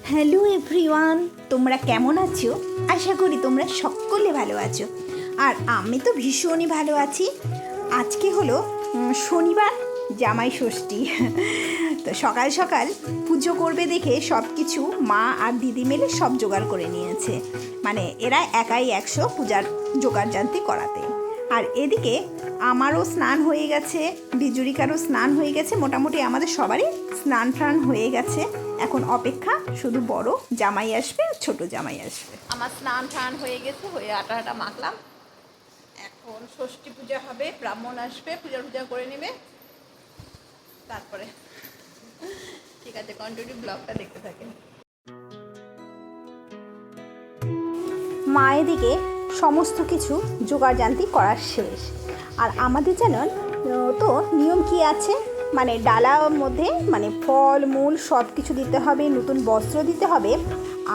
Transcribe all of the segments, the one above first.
Hello everyone, তোমরা কেমন আছো? আশা করি তোমরা সকলে ভালো আছো। আর আমি তো ভীষণই ভালো আছি। আজকে হলো শনিবার, জামাই ষষ্ঠী। তো সকাল সকাল পুজো করবে দেখে সব কিছু মা আর দিদি মিলে সব জোগাড় করে নিয়েছে। মানে এরা একাই 100 পূজার জোগাড়জান্তি করাতে। আর এদিকে আমারও স্নান হয়ে গেছে, বিজুরিকারও স্নান হয়ে গেছে, মোটামুটি আমাদের সবারই স্নান টান হয়ে গেছে। এখন অপেক্ষা শুধু বড় জামাই আসবে, ছোট জামাই আসবে। আমার স্নান টান হয়ে গেছে, হয়ে আটা মাখলাম। এখন ষষ্ঠী পূজা হবে, ব্রাহ্মণ আসবে, পূজা করে নেবে, তারপরে ঠিক আছে, কন্টিনিউ ব্লগটা দেখতে থাকেন। মা এদিকে সমস্ত কিছু জোগাড়জান্তি করার শেষ। আর আমাদের জানেন তো নিয়ম কি আছে, মানে ডালার মধ্যে মানে ফল মূল সব কিছু দিতে হবে, নতুন বস্ত্র দিতে হবে,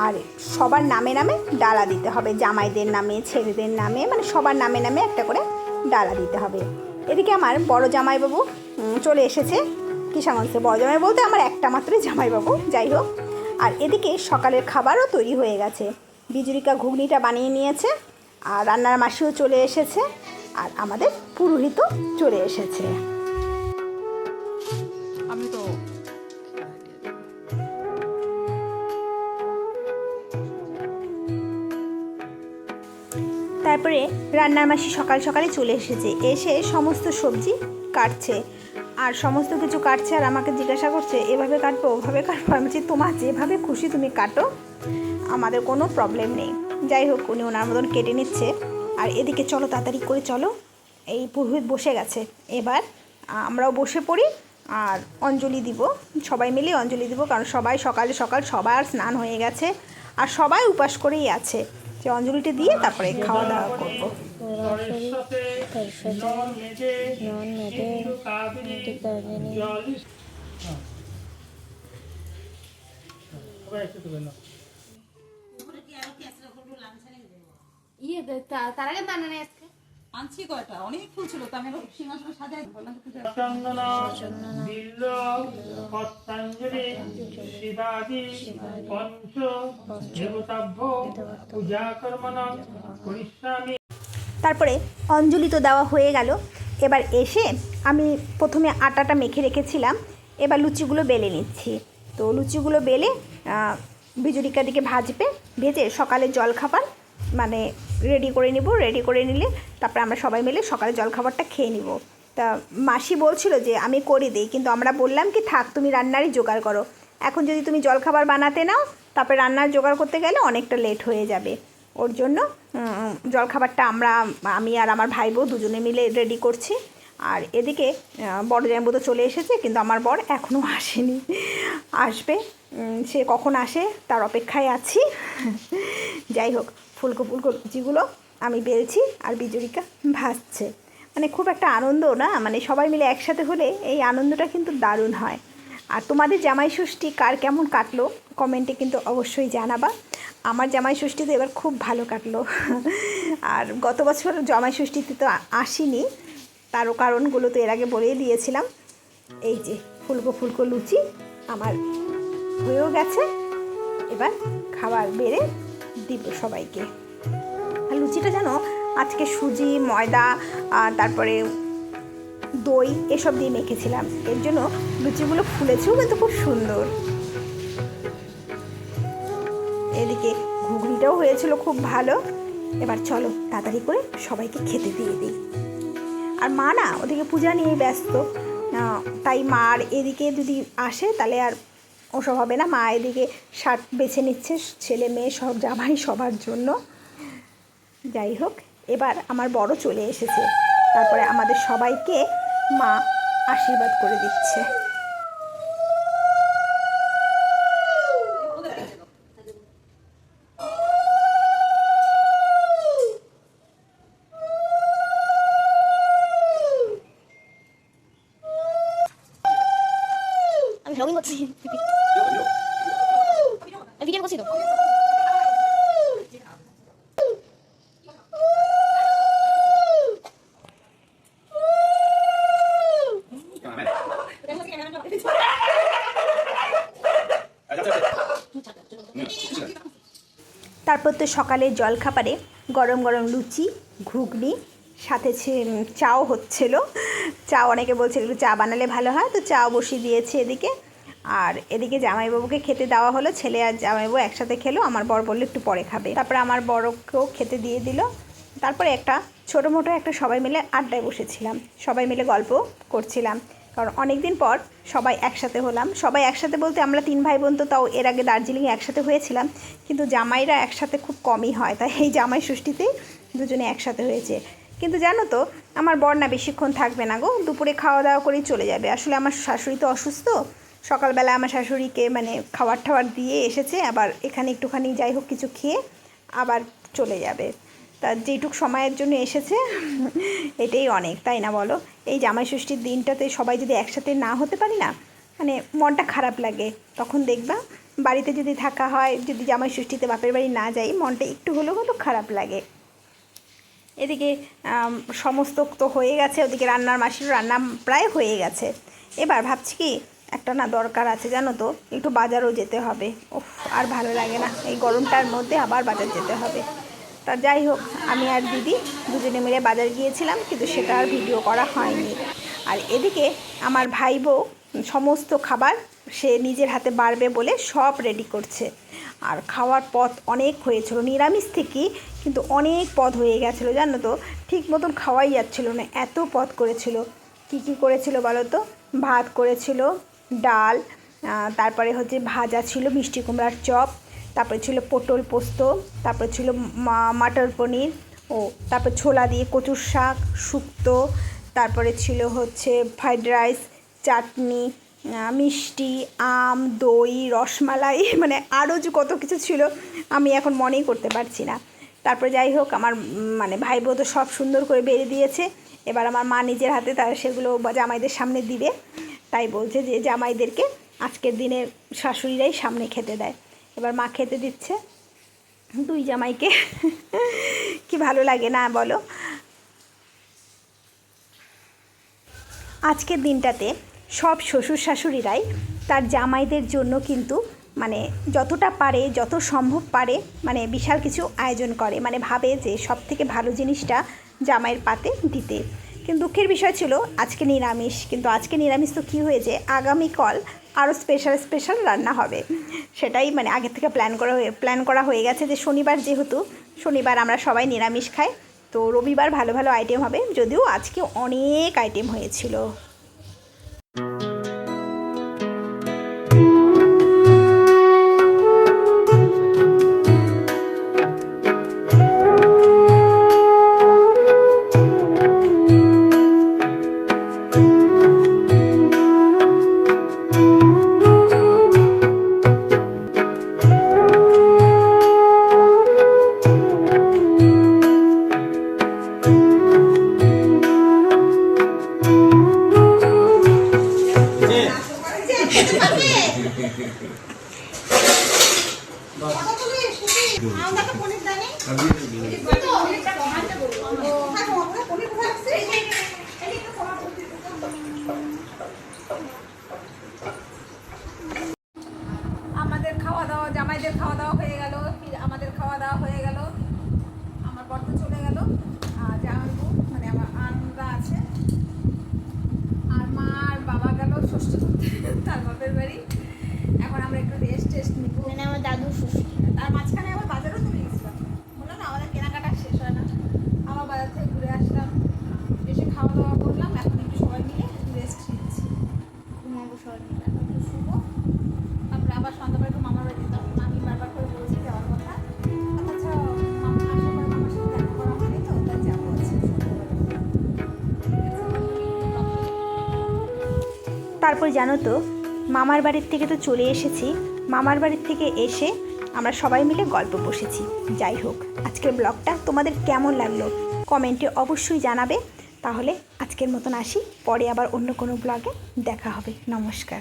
আর সবার নামে নামে ডালা দিতে হবে, জামাইদের নামে, ছেলেদের নামে, মানে সবার নামে নামে একটা করে ডালা দিতে হবে। এদিকে আমার বড় জামাইবাবু চলে এসেছে কিষানগঞ্জে। বড় জামাই বলতে আমার একটা মাত্রই জামাইবাবু, যাই হোক। আর এদিকে সকালের খাবারও তৈরি হয়ে গেছে। বিজুরিকা ঘুগনিটা বানিয়ে নিয়েছে, আর রান্নার মাসিও চলে এসেছে, আর আমাদের পুরোহিতও চলে এসেছে। আমি তো তারপরে রান্নার মাসি সকাল সকালে চলে এসেছে, এসে সমস্ত সবজি কাটছে, আর সমস্ত কিছু কাটছে, আর আমাকে জিজ্ঞাসা করছে এভাবে কাটবো ওভাবে কাটবো। আমি বলছি তোমার যেভাবে খুশি তুমি কাটো, আমাদের কোনো প্রবলেম নেই। যাই হোক, উনি ওনার মতন কেটে নিচ্ছে। আর এদিকে চলো তাড়াতাড়ি করে চলো, এই পুরোহিত বসে গেছে, এবার আমরাও বসে পড়ি আর অঞ্জলি দিব, সবাই মিলে অঞ্জলি দিব। কারণ সবাই সকাল সকাল সবার স্নান হয়ে গেছে, আর সবাই উপাস করেই আছে, যে অঞ্জলিটা দিয়ে তারপরে খাওয়া দাওয়া করবো। তার আগে বানানো আজকে আনছি কয়টা, অনেক ফুল ছিল তো আমি সিংহাসনে সাজাই বললাম চন্দনা বিল্ল পতঞ্জলি শিবাদি পঞ্চ দেবতাভ্য পূজা কর্মণা করিষ্যামি। তারপরে অঞ্জলি তো দেওয়া হয়ে গেল। এবার এসে আমি প্রথমে আটাটা মেখে রেখেছিলাম, এবার লুচিগুলো বেলে নিচ্ছি। তো লুচিগুলো বেলে বিজুরিকার দিকে ভাজবে, ভেজে সকালে জলখাবার মানে রেডি করে নিব। রেডি করে নিলে তারপরে আমরা সবাই মিলে সকালে জলখাবারটা খেয়ে নিব। তা মাসি বলছিল যে আমি করে দিই, কিন্তু আমরা বললাম কি থাক, তুমি রান্নারই জোগাড় করো। এখন যদি তুমি জলখাবার বানাতে নাও, তারপরে রান্নার জোগাড় করতে গেলে অনেকটা লেট হয়ে যাবে। ওর জন্য জলখাবারটা আমি আর আমার ভাই বউ দুজনে মিলে রেডি করছি। আর এদিকে বড় জামাইবাবু তো চলে এসেছে, কিন্তু আমার বর এখনও আসেনি, আসবে। সে কখন আসে তার অপেক্ষায় আছি। যাই হোক, ফুলকো লুচিগুলো আমি বেলছি আর বিজুরিকা ভাজছে। মানে খুব একটা আনন্দ না, মানে সবাই মিলে একসাথে হলে এই আনন্দটা কিন্তু দারুণ হয়। আর তোমাদের জামাই ষষ্ঠী কার কেমন কাটলো কমেন্টে কিন্তু অবশ্যই জানাবা। আমার জামাই ষষ্ঠীতে এবার খুব ভালো কাটলো। আর গত বছর জামাই ষষ্ঠীতে তো আসিনি, তারও কারণগুলো তো এর আগে বলেই দিয়েছিলাম। এই যে ফুলকো লুচি আমার হয়েও গেছে, এবার খাবার বেড়ে দিব সবাইকে। আর লুচিটা যেন আজকে সুজি, ময়দা, তারপরে দই এসব দিয়ে মেখেছিলাম, এর জন্য লুচিগুলো ফুলেছেও কিন্তু খুব সুন্দর। এদিকে ঘুগনিটাও হয়েছিল খুব ভালো। এবার চলো তাড়াতাড়ি করে সবাইকে খেতে দিয়ে দিই। আর মা না ওদিকে পূজা নিয়ে ব্যস্ত, তাই মার এদিকে যদি আসে তাহলে আর ওসব হবে না। মা এদিকে শার্ট বেছে নিচ্ছে ছেলে মেয়ে সব জামাই সবার জন্য। যাই হোক, এবার আমার বড় চলে এসেছে, তারপরে আমাদের সবাইকে মা আশীর্বাদ করে দিচ্ছে। আমি ভ্লগিং করছি, ভিডিও করছি তো। তারপর তো সকালের জলখাবারে গরম গরম লুচি, ঘুগনি, সাথে চাও হচ্ছিল। চা অনেকে বলছিল একটু চা বানালে ভালো হয়, তো চাও বসিয়ে দিয়েছে এদিকে। আর এদিকে জামাইবাবুকে খেতে দেওয়া হলো, ছেলে আর জামাইবাবু একসাথে খেলো। আমার বর বললো একটু পরে খাবে, তারপরে আমার বরকেও খেতে দিয়ে দিল। তারপরে একটা ছোটো মোটো একটা সবাই মিলে আড্ডায় বসেছিলাম, সবাই মিলে গল্প করছিলাম, কারণ অনেক দিন পর সবাই একসাথে হলাম। সবাই একসাথে বলতে আমরা 3 ভাই বোন তো তাও এর আগে দার্জিলিংয়ে একসাথে হয়েছিলাম, কিন্তু জামাইরা একসাথে খুব কমই হয়, তাই এই জামাই ষষ্ঠীতেই দুজনে একসাথে হয়েছে। কিন্তু জানো তো আমার বর না বেশিক্ষণ থাকবে না গো, দুপুরে খাওয়া দাওয়া করেই চলে যাবে। আসলে আমার শাশুড়ি তো অসুস্থ, সকালবেলা আমার শাশুড়িকে মানে খাবার টাবার দিয়ে এসেছে, আবার এখানে একটুখানি যাই হোক কিছু খেয়ে আবার চলে যাবে। তা যেটুক সময়ের জন্য এসেছে এটাই অনেক, তাই না বলো? এই জামাই ষষ্ঠীর দিনটাতে সবাই যদি একসাথে না হতে পারি না, মানে মনটা খারাপ লাগে। তখন দেখবা বাড়িতে যদি থাকা হয়, যদি জামাই ষষ্ঠীতে বাপের বাড়ি না যাই, মনটা একটু হলেও খারাপ লাগে। এদিকে সমস্ত তো হয়ে গেছে, ওদিকে রান্নার মাসিরও রান্না প্রায় হয়ে গেছে। এবার ভাবছি কি একটা না দরকার আছে জানো তো, একটু বাজারও যেতে হবে। ওফ, আর ভালো লাগে না এই গরমটার মধ্যে আবার বাজার যেতে হবে। তা যাই হোক, আমি আর দিদি দুজনে মিলে বাজার গিয়েছিলাম, কিন্তু সেটা আর ভিডিও করা হয়নি। আর এদিকে আমার ভাই বউ সমস্ত খাবার সে নিজের হাতে বাড়বে বলে সব রেডি করছে। আর খাওয়ার পথ অনেক হয়েছিল, নিরামিষ থেকেই কিন্তু অনেক পদ হয়ে গেছিলো জানো তো, ঠিক মতন খাওয়াই যাচ্ছিলো না, এত পদ করেছিল। কি করেছিল বলো তো? ভাত করেছিল, ডাল, তারপরে হচ্ছে ভাজা ছিল, মিষ্টি কুমড়ার চপ, তারপরে ছিল পটল পোস্ত, তারপরে ছিল মটর পনির, তারপর ছোলা দিয়ে কচুর শাক, শুক্তো, তারপরে ছিল হচ্ছে ফ্রাইড রাইস, চাটনি, মিষ্টি, আম, দই, রসমালাই, মানে আরও যে কত কিছু ছিল আমি এখন মনেই করতে পারছি না। তারপরে যাই হোক, আমার মানে ভাই বোন তো সব সুন্দর করে বেড়ে দিয়েছে। এবার আমার মা নিজের হাতে তারা সেগুলো জামাইদের সামনে দিবে, তাই বলছে যে জামাইদেরকে আজকের দিনে শাশুড়িরাই সামনে খেতে দেয়। এবার মা খেতে দিচ্ছে 2 জামাইকে। কি ভালো লাগে না বলো? আজকের দিনটাতে সব শ্বশুর শাশুড়িরাই তার জামাইদের জন্য কিন্তু মানে যতটা পারে, যত সম্ভব পারে, মানে বিশাল কিছু আয়োজন করে, মানে ভাবে যে সব থেকে ভালো জিনিসটা জামাইয়ের পাতে দিতে। কিন্তু দুঃখের বিষয় ছিল আজকে নিরামিষ, কিন্তু আজকে নিরামিষ তো কী হয়েছে, আগামীকাল আরও স্পেশাল রান্না হবে। সেটাই মানে আগে থেকে প্ল্যান করা হয়ে গেছে যে শনিবার, যেহেতু শনিবার আমরা সবাই নিরামিষ খাই, তো রবিবার ভালো ভালো আইটেম হবে, যদিও আজকে অনেক আইটেম হয়েছিল। আমাদের খাওয়া দাওয়া, জামাইদের খাওয়া দাওয়া হয়ে গেল, আমাদের খাওয়া দাওয়া হয়ে গেল, আমার বর তো চলে গেল, আর জামাইবু মানে আমার আনন্দা আছে, আর মা আর বাবা গেল ষষ্ঠী করতে তার বাপের বাড়ি। এখন আমরা একটু রেস্ট নিব, মানে আমার দাদুর ষষ্ঠী। তার মাঝখানে আবার বাজারও চলে গেছিলাম, বললাম না আমাদের কেনাকাটা শেষ হয় না। আবার বাজার থেকে ঘুরে আসলাম, এসে খাওয়া দাওয়া করলাম, এখন একটু সবাই মিলে রেস্ট নিচ্ছি, ঘুমাবো সবাই মিলে। এখন একটু শুবো, তারপরে আবার সন্ধ্যাবেলা একটু মামার বাড়ি যেতাম। আমি বারবার করে বলছি যাওয়ার কথা, আচ্ছা মামা আসার পরে মামার সাথে দেখা করা হয়নি, তো তাই যাবো আছে। তারপর জানো তো মামার বাড়ির থেকে তো চলে এসেছি, মামার বাড়ির থেকে এসে আমরা সবাই মিলে গল্প বসেছি। যাই হোক, আজকের ব্লগটা তোমাদের কেমন লাগলো কমেন্টে অবশ্যই জানাবে। তাহলে আজকের মতন আসি, পরে আবার অন্য কোনো ব্লগে দেখা হবে। নমস্কার।